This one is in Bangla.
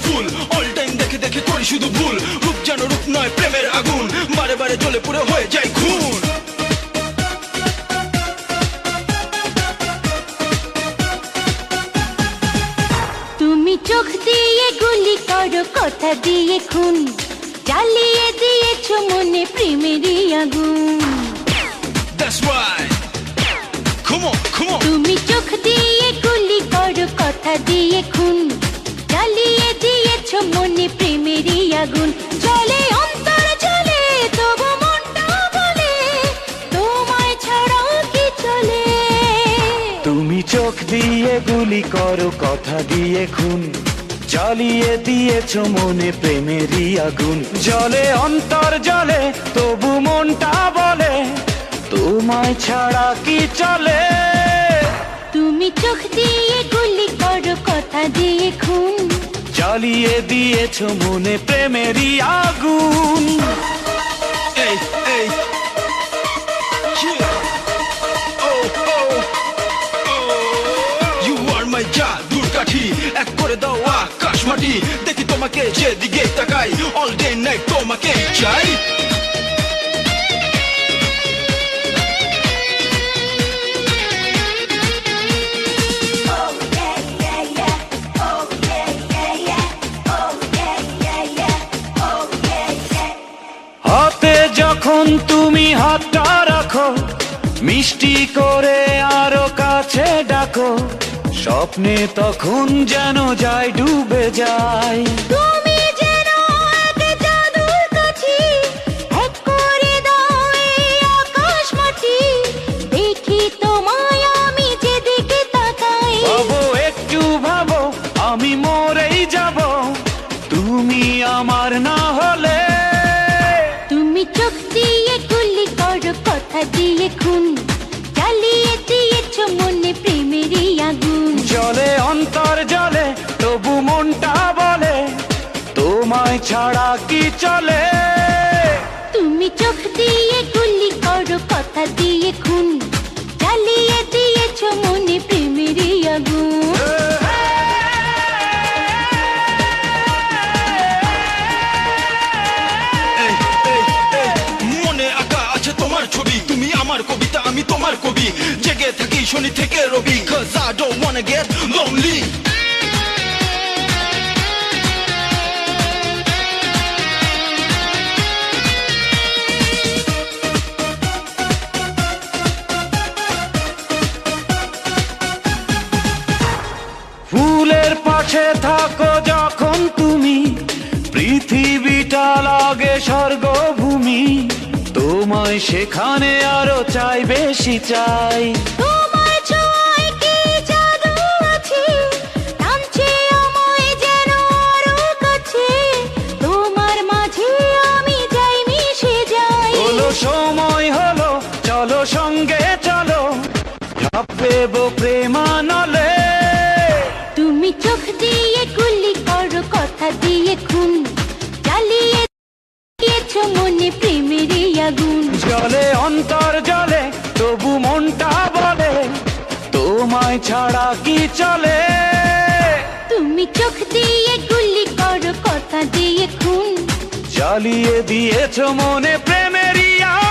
ফুল, অল টাইম দেখে দেখে করি শুধু ভুল। রূপ যেন রূপ নয় প্রেমের আগুন, বারে বারে জ্বলে পুরো হয়ে যায় খুন। তুমি চোখ দিয়ে গুলি করো, কথা দিয়ে খুন, জ্বালিয়ে দিয়েছো মনে প্রেমেরই আগুন। That's right. Come on, come on. তুমি চোখ দিয়ে গুলি করো, কথা দিয়ে খুন, জ্বালিয়ে দিয়েছো মনে প্রেমেরই আগুন। জলে অন্তর জলে, তবু মনটা বলে তোমায় ছাড়া কি চলে। তুমি চোখ দিয়ে গুলি করো, কথা দিয়ে খুন, জ্বালিয়ে দিয়েছো মনে প্রেমেরই আগুন। জলে অন্তর জলে, তবু মনটা বলে তোমায় ছাড়া কি চলে। তুমি চোখ দিয়ে গুলি করো, কথা দিয়ে খুন, জ্বালিয়ে দিয়েছো মনে প্রেমেরই আগুন। Hey, hey. Yeah. Oh, oh, oh. You are my জাদুর কাঠি, এক করে দাও আকাশ মাটি। দেখি তোমাকে যেদিকে তাকাই, all day night তোমাকে চাই। হাতে যখন তুমি হাতটা রাখো, মিষ্টি করে আরো কাছে ডাকো, স্বপ্নে তখন যেন যায় ডুবে যায়। তুমি যেন এক জাদুর কাঠি, এক করে দাও এই আকাশ মাটি। দেখি তোমায় আমি যেদিকে তাকাই, ভাবো একটু ভাবো, আমি মরেই যাব তুমি আমার না হলে। তুমি চোখ দিয়ে গুলি করো, কথা দিয়ে খুন, জ্বালিয়ে দিয়েছো মনে প্রেমেরই আগুন। জলে অন্তর জলে, তবু মনটা বলে তোমায় ছাড়া কি চলে। তুমি চোখ দিয়ে গুলি করো, কথা দিয়ে খুন, জ্বালিয়ে দিয়েছো মনে প্রেমেরই আগুন। এই, এই, এই, মনে আঁকা আছে তোমার ছবি, তুমি আমার কবিতা আমি তোমার কবি। জেগে থাকি শনি থেকে রবি, 'cause I don't wanna get lonely. ফুলের পাশে থাকো যখন তুমি, পৃথিবীটা লাগে স্বর্গভূমি। তোমায় সেখানে আরো চাই, বেশি চাই। তোমার ছোঁয়ায় কি জাদু আছে, টানছে আমায় যেন আরো কাছে। তোমার মাঝে আমি যাই, মিশে যাই। হলো সময় হলো, চলো সঙ্গে চলো, ভাববো প্রেমানলে। তুমি চোখ দিয়ে গুলি করো, কথা দিয়ে খুন, জ্বালিয়ে দিয়েছো মনে প্রেমেরই আগুন। জলে অন্তর জলে, তবু মনটা বলে তোমায় ছাড়া কি চলে। তুমি চোখ দিয়ে গুলি করো, কথা দিয়ে খুন, জ্বালিয়ে দিয়েছো মনে প্রেমেরই আগুন।